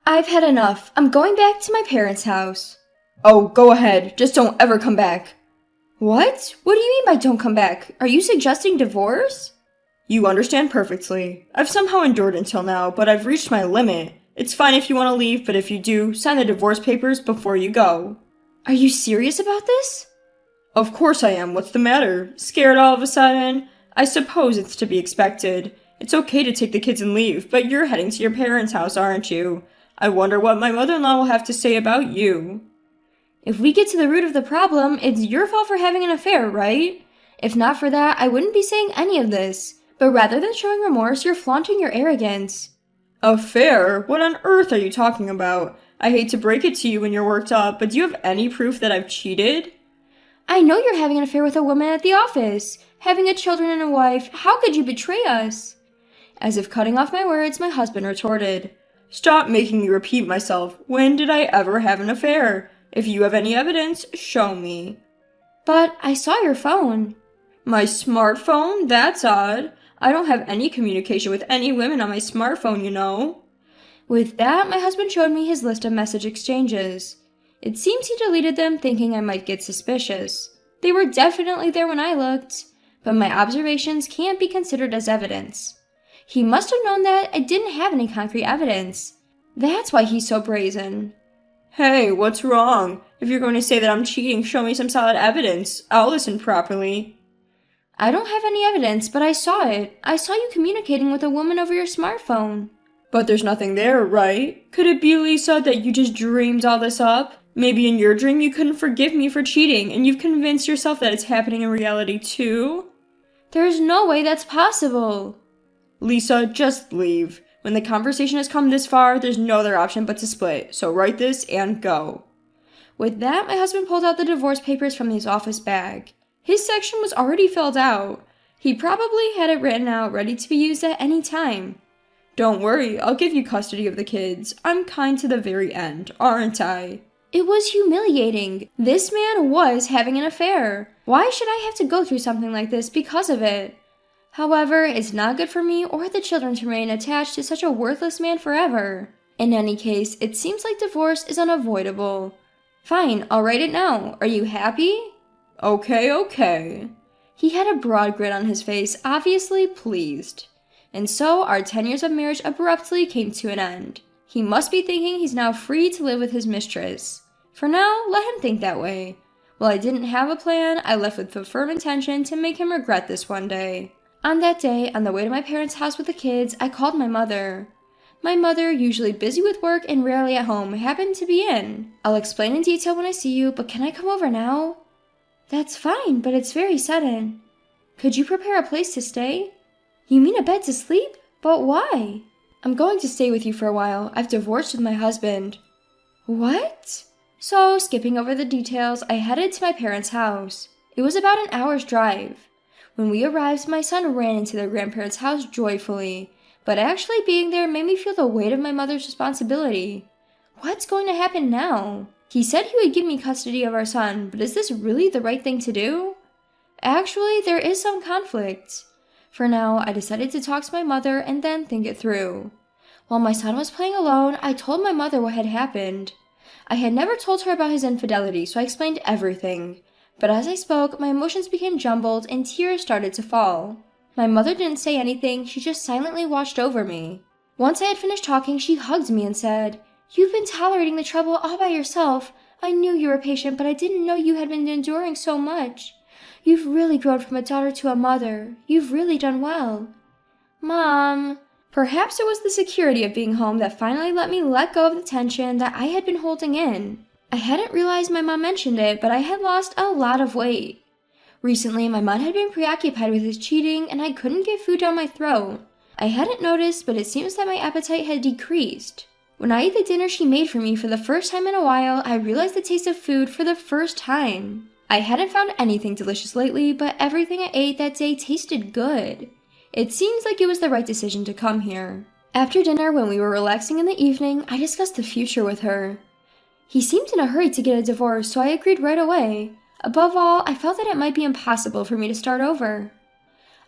I've had enough. I'm going back to my parents' house. Oh, go ahead. Just don't ever come back. What? What do you mean by don't come back? Are you suggesting divorce? You understand perfectly. I've somehow endured until now, but I've reached my limit. It's fine if you want to leave, but if you do, sign the divorce papers before you go. Are you serious about this? Of course I am. What's the matter? Scared all of a sudden? I suppose it's to be expected. It's okay to take the kids and leave, but you're heading to your parents' house, aren't you? I wonder what my mother-in-law will have to say about you. If we get to the root of the problem, it's your fault for having an affair, right? If not for that, I wouldn't be saying any of this. But rather than showing remorse, you're flaunting your arrogance. Affair? What on earth are you talking about? I hate to break it to you when you're worked up, but do you have any proof that I've cheated? I know you're having an affair with a woman at the office. Having a children and a wife. How could you betray us? As if cutting off my words, my husband retorted. Stop making me repeat myself. When did I ever have an affair? If you have any evidence, show me. But I saw your phone. My smartphone? That's odd. I don't have any communication with any women on my smartphone, you know. With that, my husband showed me his list of message exchanges. It seems he deleted them thinking I might get suspicious. They were definitely there when I looked, but my observations can't be considered as evidence. He must have known that I didn't have any concrete evidence. That's why he's so brazen. Hey, what's wrong? If you're going to say that I'm cheating, show me some solid evidence. I'll listen properly. I don't have any evidence, but I saw it. I saw you communicating with a woman over your smartphone. But there's nothing there, right? Could it be, Lisa, that you just dreamed all this up? Maybe in your dream you couldn't forgive me for cheating, and you've convinced yourself that it's happening in reality too? There's no way that's possible. Lisa, just leave. When the conversation has come this far, there's no other option but to split, so write this and go. With that, my husband pulled out the divorce papers from his office bag. His section was already filled out. He probably had it written out, ready to be used at any time. Don't worry, I'll give you custody of the kids. I'm kind to the very end, aren't I? It was humiliating. This man was having an affair. Why should I have to go through something like this because of it? However, it's not good for me or the children to remain attached to such a worthless man forever. In any case, it seems like divorce is unavoidable. Fine, I'll write it now. Are you happy? Okay. He had a broad grin on his face, obviously pleased. And so our 10 years of marriage abruptly came to an end. He must be thinking he's now free to live with his mistress. For now, let him think that way. While I didn't have a plan, I left with the firm intention to make him regret this one day. On that day, on the way to my parents' house with the kids, I called my mother. My mother, usually busy with work and rarely at home, happened to be in. I'll explain in detail when I see you, but can I come over now? That's fine, but it's very sudden. Could you prepare a place to stay? You mean a bed to sleep? But why? I'm going to stay with you for a while. I've divorced with my husband. What? So, skipping over the details, I headed to my parents' house. It was about an hour's drive. When we arrived, my son ran into their grandparents' house joyfully, but actually being there made me feel the weight of my mother's responsibility. What's going to happen now? He said he would give me custody of our son, but is this really the right thing to do? Actually, there is some conflict. For now, I decided to talk to my mother and then think it through. While my son was playing alone, I told my mother what had happened. I had never told her about his infidelity, so I explained everything. But as I spoke, my emotions became jumbled and tears started to fall. My mother didn't say anything, she just silently watched over me. Once I had finished talking, she hugged me and said, "You've been tolerating the trouble all by yourself. I knew you were patient, but I didn't know you had been enduring so much. You've really grown from a daughter to a mother. You've really done well." Mom. Perhaps it was the security of being home that finally let me let go of the tension that I had been holding in. I hadn't realized my mom mentioned it, but I had lost a lot of weight. Recently, my mind had been preoccupied with his cheating, and I couldn't get food down my throat. I hadn't noticed, but it seems that my appetite had decreased. When I ate the dinner she made for me for the first time in a while, I realized the taste of food for the first time. I hadn't found anything delicious lately, but everything I ate that day tasted good. It seems like it was the right decision to come here. After dinner, when we were relaxing in the evening, I discussed the future with her. He seemed in a hurry to get a divorce, so I agreed right away. Above all, I felt that it might be impossible for me to start over.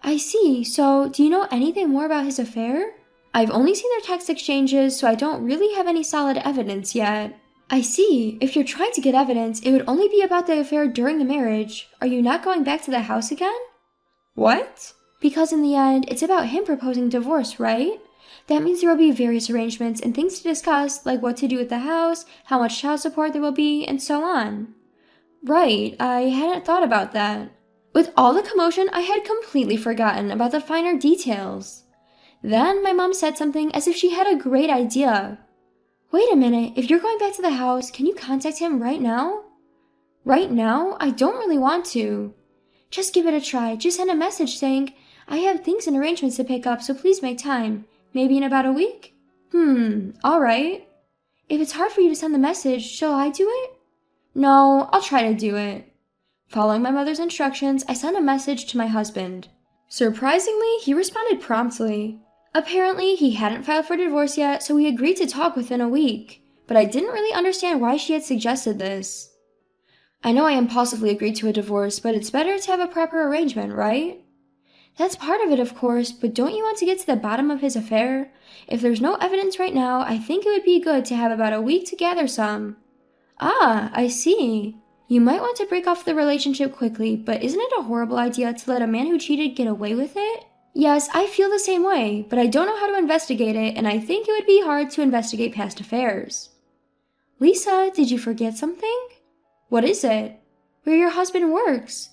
I see, so do you know anything more about his affair? I've only seen their text exchanges, so I don't really have any solid evidence yet. I see. If you're trying to get evidence, it would only be about the affair during the marriage. Are you not going back to the house again? What? Because in the end, it's about him proposing divorce, right? That means there will be various arrangements and things to discuss, like what to do with the house, how much child support there will be, and so on. Right, I hadn't thought about that. With all the commotion, I had completely forgotten about the finer details. Then my mom said something as if she had a great idea. Wait a minute, if you're going back to the house, can you contact him right now? Right now? I don't really want to. Just give it a try. Just send a message saying, I have things and arrangements to pick up, so please make time. Maybe in about a week? Alright. If it's hard for you to send the message, shall I do it? No, I'll try to do it. Following my mother's instructions, I sent a message to my husband. Surprisingly, he responded promptly. Apparently, he hadn't filed for divorce yet, so we agreed to talk within a week. But I didn't really understand why she had suggested this. I know I impulsively agreed to a divorce, but it's better to have a proper arrangement, right? That's part of it, of course, but don't you want to get to the bottom of his affair? If there's no evidence right now, I think it would be good to have about a week to gather some. Ah, I see. You might want to break off the relationship quickly, but isn't it a horrible idea to let a man who cheated get away with it? Yes, I feel the same way, but I don't know how to investigate it, and I think it would be hard to investigate past affairs. Lisa, did you forget something? What is it? Where your husband works.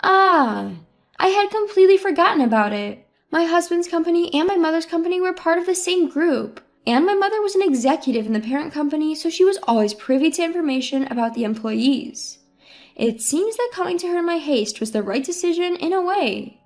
Ah, I had completely forgotten about it. My husband's company and my mother's company were part of the same group, and my mother was an executive in the parent company, so she was always privy to information about the employees. It seems that coming to her in my haste was the right decision in a way.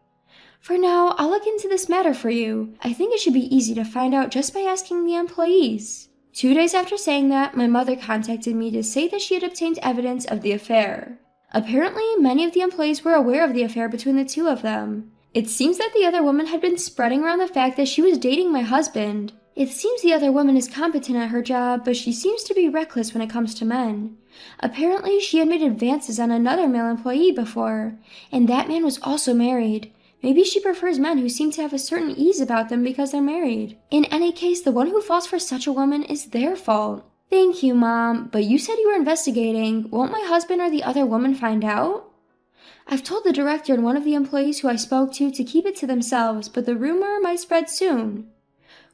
For now, I'll look into this matter for you. I think it should be easy to find out just by asking the employees. 2 days after saying that, my mother contacted me to say that she had obtained evidence of the affair. Apparently, many of the employees were aware of the affair between the two of them. It seems that the other woman had been spreading around the fact that she was dating my husband. It seems the other woman is competent at her job, but she seems to be reckless when it comes to men. Apparently, she had made advances on another male employee before, and that man was also married. Maybe she prefers men who seem to have a certain ease about them because they're married. In any case, the one who falls for such a woman is their fault. Thank you, Mom, but you said you were investigating. Won't my husband or the other woman find out? I've told the director and one of the employees who I spoke to keep it to themselves, but the rumor might spread soon.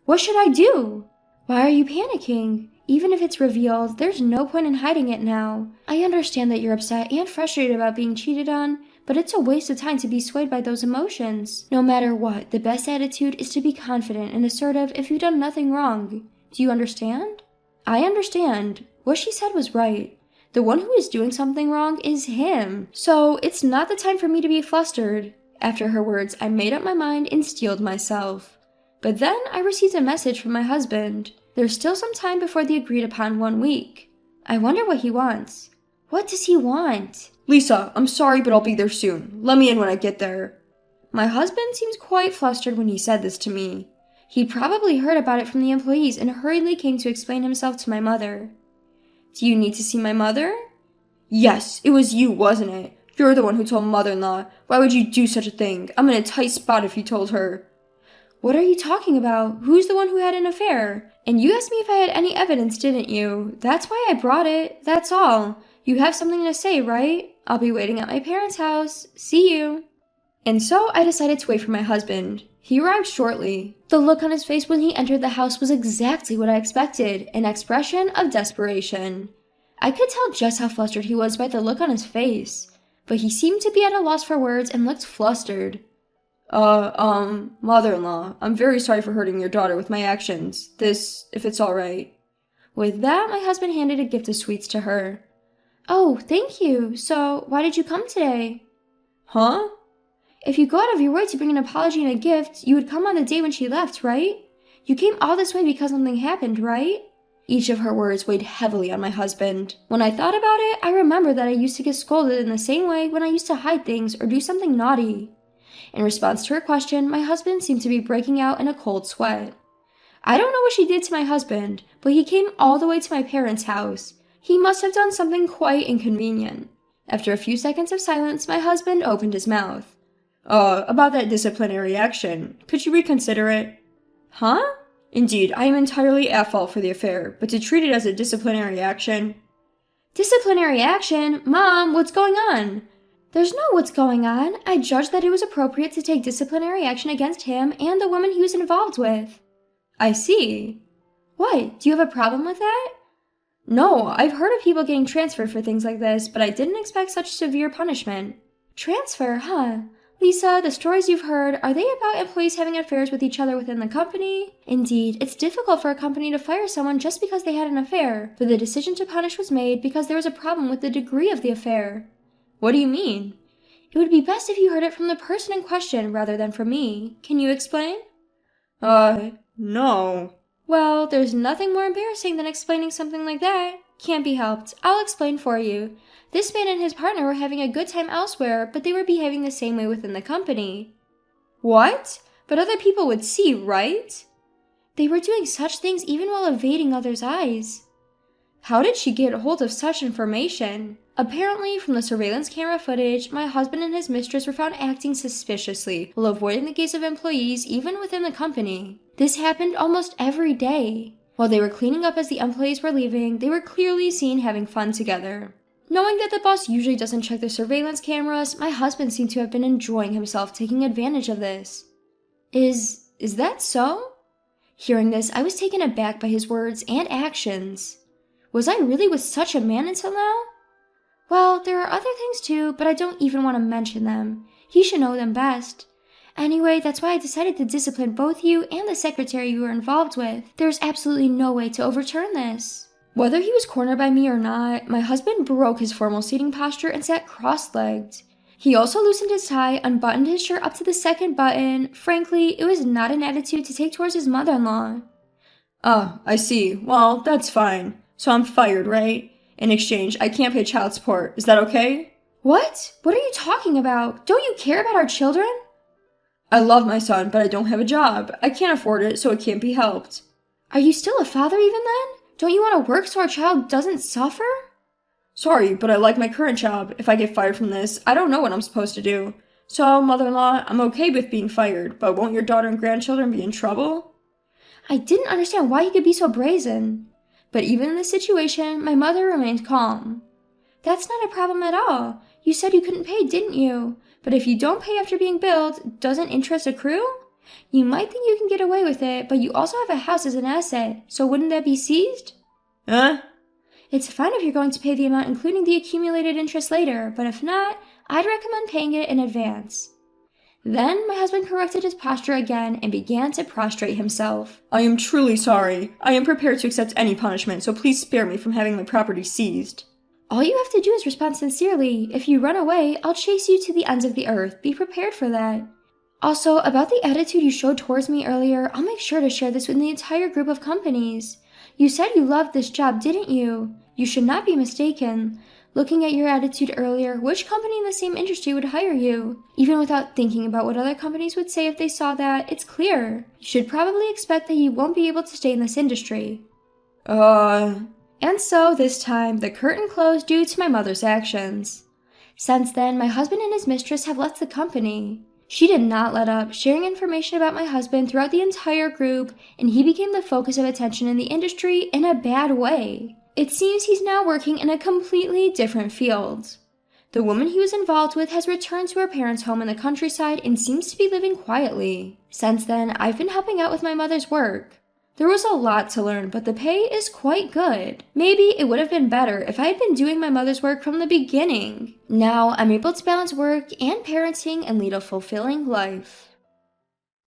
What should I do? Why are you panicking? Even if it's revealed, there's no point in hiding it now. I understand that you're upset and frustrated about being cheated on, but it's a waste of time to be swayed by those emotions. No matter what, the best attitude is to be confident and assertive if you've done nothing wrong. Do you understand? I understand. What she said was right. The one who is doing something wrong is him. So it's not the time for me to be flustered. After her words, I made up my mind and steeled myself. But then I received a message from my husband. There's still some time before the agreed upon 1 week. I wonder what he wants. What does he want? Lisa, I'm sorry, but I'll be there soon. Let me in when I get there. My husband seemed quite flustered when he said this to me. He'd probably heard about it from the employees and hurriedly came to explain himself to my mother. Do you need to see my mother? Yes, it was you, wasn't it? You're the one who told mother-in-law. Why would you do such a thing? I'm in a tight spot if you told her. What are you talking about? Who's the one who had an affair? And you asked me if I had any evidence, didn't you? That's why I brought it. That's all. You have something to say, right? I'll be waiting at my parents' house. See you. And so I decided to wait for my husband. He arrived shortly. The look on his face when he entered the house was exactly what I expected, an expression of desperation. I could tell just how flustered he was by the look on his face, but he seemed to be at a loss for words and looked flustered. Mother-in-law, I'm very sorry for hurting your daughter with my actions. If it's all right. With that, my husband handed a gift of sweets to her. Oh, thank you. So, why did you come today? Huh? If you go out of your way to bring an apology and a gift, you would come on the day when she left, right? You came all this way because something happened, right? Each of her words weighed heavily on my husband. When I thought about it, I remembered that I used to get scolded in the same way when I used to hide things or do something naughty. In response to her question, my husband seemed to be breaking out in a cold sweat. I don't know what she did to my husband, but he came all the way to my parents' house. He must have done something quite inconvenient. After a few seconds of silence, my husband opened his mouth. About that disciplinary action. Could you reconsider it? Huh? Indeed, I am entirely at fault for the affair, but to treat it as a disciplinary action... Disciplinary action? Mom, what's going on? There's no what's going on. I judged that it was appropriate to take disciplinary action against him and the woman he was involved with. I see. What, do you have a problem with that? No, I've heard of people getting transferred for things like this, but I didn't expect such severe punishment. Transfer, huh? Lisa, the stories you've heard, are they about employees having affairs with each other within the company? Indeed, it's difficult for a company to fire someone just because they had an affair, but the decision to punish was made because there was a problem with the degree of the affair. What do you mean? It would be best if you heard it from the person in question rather than from me. Can you explain? No. Well, there's nothing more embarrassing than explaining something like that. Can't be helped. I'll explain for you. This man and his partner were having a good time elsewhere, but they were behaving the same way within the company. What? But other people would see, right? They were doing such things even while evading others' eyes. How did she get hold of such information? Apparently, from the surveillance camera footage, my husband and his mistress were found acting suspiciously while avoiding the gaze of employees even within the company. This happened almost every day. While they were cleaning up as the employees were leaving, they were clearly seen having fun together. Knowing that the boss usually doesn't check their surveillance cameras, my husband seemed to have been enjoying himself taking advantage of this. Is that so? Hearing this, I was taken aback by his words and actions. Was I really with such a man until now? Well, there are other things too, but I don't even want to mention them. He should know them best. Anyway, that's why I decided to discipline both you and the secretary you were involved with. There's absolutely no way to overturn this. Whether he was cornered by me or not, my husband broke his formal seating posture and sat cross-legged. He also loosened his tie, unbuttoned his shirt up to the second button. Frankly, it was not an attitude to take towards his mother-in-law. Oh, I see. Well, that's fine. So I'm fired, right? In exchange, I can't pay child support. Is that okay? What? What are you talking about? Don't you care about our children? I love my son, but I don't have a job. I can't afford it, so it can't be helped. Are you still a father even then? Don't you want to work so our child doesn't suffer? Sorry, but I like my current job. If I get fired from this, I don't know what I'm supposed to do. So, mother-in-law, I'm okay with being fired, but won't your daughter and grandchildren be in trouble? I didn't understand why he could be so brazen. But even in this situation, my mother remained calm. That's not a problem at all. You said you couldn't pay, didn't you? But if you don't pay after being billed, doesn't interest accrue? You might think you can get away with it, but you also have a house as an asset, so wouldn't that be seized? Huh? It's fine if you're going to pay the amount including the accumulated interest later, but if not, I'd recommend paying it in advance. Then my husband corrected his posture again and began to prostrate himself. I am truly sorry. I am prepared to accept any punishment, so please spare me from having my property seized. All you have to do is respond sincerely. If you run away, I'll chase you to the ends of the earth. Be prepared for that. Also, about the attitude you showed towards me earlier, I'll make sure to share this with the entire group of companies. You said you loved this job, didn't you? You should not be mistaken. Looking at your attitude earlier, which company in the same industry would hire you? Even without thinking about what other companies would say if they saw that, it's clear. You should probably expect that you won't be able to stay in this industry. And so, this time, the curtain closed due to my mother's actions. Since then, my husband and his mistress have left the company. She did not let up, sharing information about my husband throughout the entire group, and he became the focus of attention in the industry in a bad way. It seems he's now working in a completely different field. The woman he was involved with has returned to her parents' home in the countryside and seems to be living quietly. Since then, I've been helping out with my mother's work. There was a lot to learn, but the pay is quite good. Maybe it would have been better if I had been doing my mother's work from the beginning. Now, I'm able to balance work and parenting and lead a fulfilling life.